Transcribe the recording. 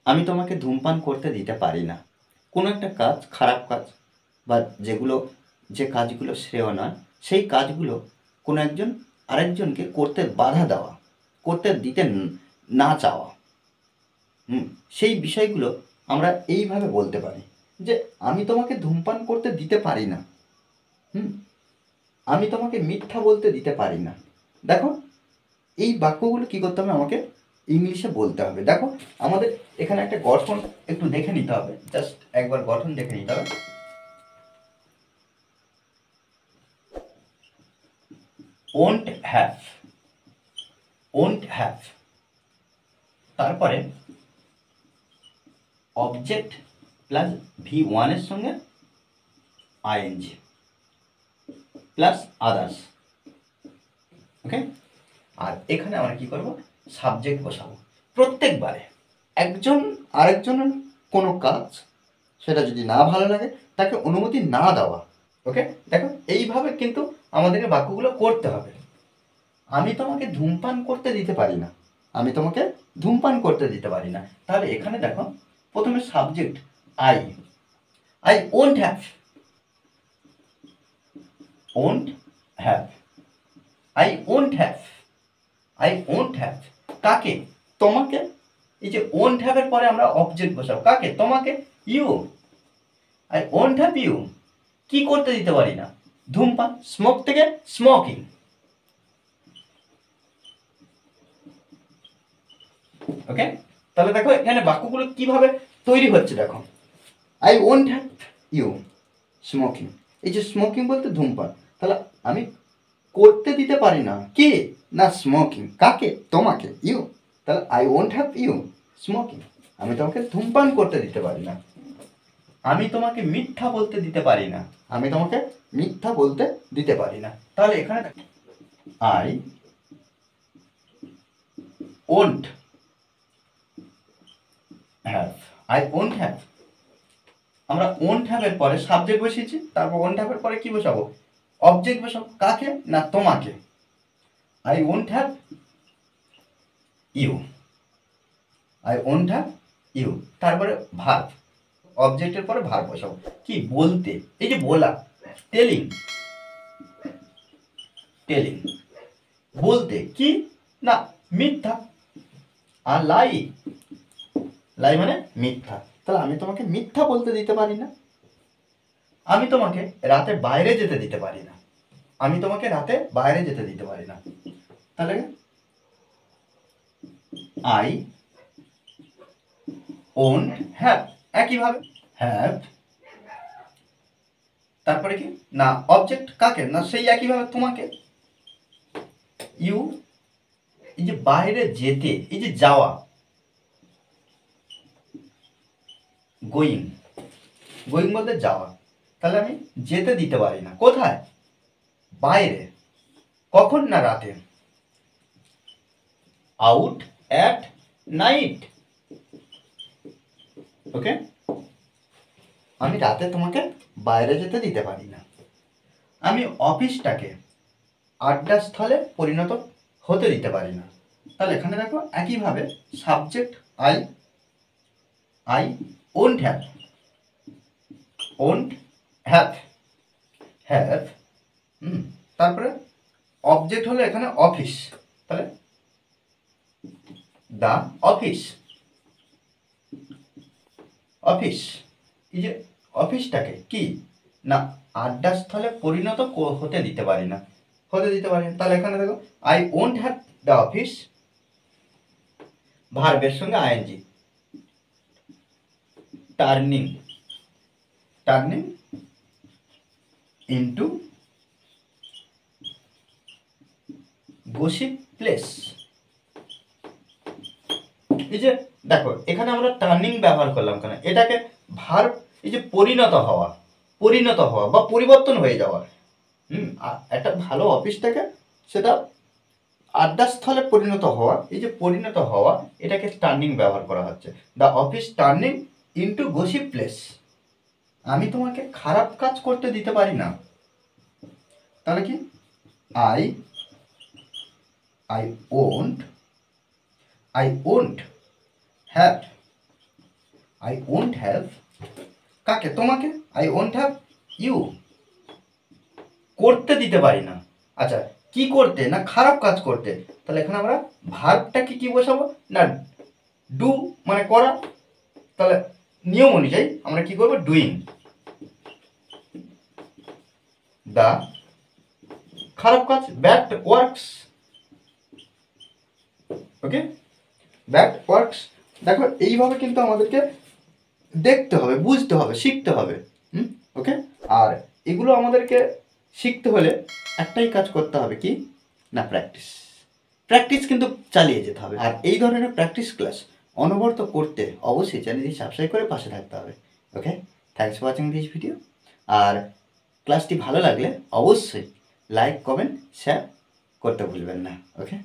আমি তোমাকে ধূমপান করতে দিতে পারি না। কোনো একটা কাজ, খারাপ কাজ বা যে কাজগুলো শ্রেয় নয়, সেই কাজগুলো কোনো একজন আরেকজনকে করতে বাধা দেওয়া, করতে দিতে না চাওয়া। সেই বিষয়গুলো আমরা এইভাবে বলতে পারি যে, আমি তোমাকে ধূমপান করতে দিতে পারি না। হুম আমি তোমাকে মিথ্যা বলতে দিতে পারি না। দেখো, এই বাক্যগুলো কী করতে হবে, আমাকে ইংলিশে বলতে হবে। দেখো, আমাদের এখানে একটা গঠন একটু দেখে নিতে হবে, জাস্ট একবার গঠন দেখে নিতে হবে। ওন্ট হ্যাভ, ওন্ট হ্যাভ, তারপরে অবজেক্ট প্লাস V1 এর সঙ্গে আইএনজি প্লাস আদার্স। ওকে, আর এখানে আমরা কি করব, সাবজেক্ট বসাবো। প্রত্যেকবারে একজন আরেকজনের কোনো কাজ, সেটা যদি না ভালো লাগে তাকে অনুমতি না দেওয়া। ওকে, দেখো এইভাবে কিন্তু আমাদেরকে বাক্যগুলো করতে হবে। আমি তোমাকে ধূমপান করতে দিতে পারি না, আমি তোমাকে ধূমপান করতে দিতে পারি না। তাহলে এখানে দেখো, প্রথমে subject I, I won't have, won't have, I won't have, I won't have, কাকে, তোমাকে। এই যে ওন্ট হ্যাভের পরে আমরা অবজেক্ট বসাবো, কাকে, তোমাকে, you, I won't have you, কি করতে দিতে পারি না, ধূমপান, স্মোক থেকে স্মোকিং। ওকে, তাহলে দেখো এখানে বাক্যগুলো কিভাবে তৈরি হচ্ছে। দেখো, I won't have you smoking, এই যে স্মোকিং বলতে ধূমপান, তাহলে আমি করতে দিতে পারি না কি, না স্মোকিং, কাকে, তোমাকে, ইউ, তাহলে I won't have you smoking, আমি তোমাকে ধূমপান করতে দিতে পারি না। আমি তোমাকে মিথ্যা বলতে দিতে পারি না, আমি তোমাকে মিথ্যা বলতে দিতে পারি না। তাহলে এখানে I won't have, I won't have, আমরা ওন্ট হ্যাভের পরে সাবজেক্ট বসিয়েছি, তারপর ওন্ট হ্যাভের পরে কি বসাবো, অবজেক্ট বসাবো, কাকে, না তোমাকে, I won't have you, I won't have you, তারপরে ভার্ব, অবজেক্টের পরে ভার্ব বসাবো, কি, বলতে, এই যে বলা, টেলিং, টেলিং, বলতে, কি, না মিথ্যা, আর লাই, লাই মানে মিথ্যা, তাহলে আমি তোমাকে মিথ্যা বলতে দিতে পারি না। আমি তোমাকে রাতে বাইরে যেতে দিতে পারি না, আমি তোমাকে রাতে বাইরে যেতে দিতে পারি না। তাহলে আই ওন্ট হ্যাভ, একইভাবে হ্যাভ, তারপরে কি, না অবজেক্ট, কাকে, না সেই একইভাবে তোমাকে, ইউ, এই যে বাইরে যেতে, এই যে যাওয়া, গোয়িং, গোয়িং বলতে যাওয়া, তাহলে আমি যেতে দিতে পারি না, কোথায়, বাইরে, কখন, না রাতে, আউট অ্যাট নাইট। ওকে, আমি রাতে তোমাকে বাইরে যেতে দিতে পারি না। আমি অফিসটাকে আড্ডাস্থলে পরিণত হতে দিতে পারি না। তাহলে এখানে দেখো একইভাবে subject I, I won't have, won't have, have, তারপরে অবজেক্ট হলো এখানে অফিস, তাহলে দ্য অফিস, অফিস, এই যে অফিসটাকে কি, না আড্ডাস্থলে পরিণত হতে দিতে পারি না, হতে দিতে পারি না। তাহলে এখানে দেখো, I won't have the office, ভার্বের সঙ্গে ING, turning, turning into gossip place. এই যে দেখো এখানে আমরা টার্নিং ব্যবহার করলাম কেন, এটাকে ভার্ব, এই যে পরিণত হওয়া, পরিণত হওয়া বা পরিবর্তন হয়ে যাওয়া। একটা ভালো অফিস থেকে সেটা আড্ডাস্থলে পরিণত হওয়া, এই যে পরিণত হওয়া, এটাকে টার্নিং ব্যবহার করা হচ্ছে। The office turning into gossip place, আমি তোমাকে খারাপ কাজ করতে দিতে পারি না। তাহলে কি, I, I won't, I won't have I won't have, কাকে? তোমাকে। আই ওন্ট হ্যাভ ইউ, করতে দিতে পারি না। আচ্ছা, কি করতে? না খারাপ কাজ করতে। তাহলে এখানে আমরা ভার্বটাকে কি বসাবো? না ডু মানে করা। তাহলে নিয়ম অনুযায়ী আমরা কি করবো? ডুইং দা খারাপ কাজ, ব্যাড ওয়ার্কস। ওকে, ব্যাড ওয়ার্কস। দেখো এইভাবে কিন্তু আমাদেরকে দেখতে হবে, বুঝতে হবে, শিখতে হবে। ওকে, আর এগুলো আমাদেরকে শিখতে হলে একটাই কাজ করতে হবে, কি না প্র্যাকটিস। প্র্যাকটিস কিন্তু চালিয়ে যেতে হবে। আর এই ধরনের প্র্যাকটিস ক্লাস অনবরত করতে অবশ্যই চ্যানেলটি সাবস্ক্রাইব করে পাশে থাকতে হবে। Okay, thanks for watching this video. আর ক্লাসটি ভালো লাগলে অবশ্যই লাইক, কমেন্ট, শেয়ার করতে ভুলবেন না। ওকে।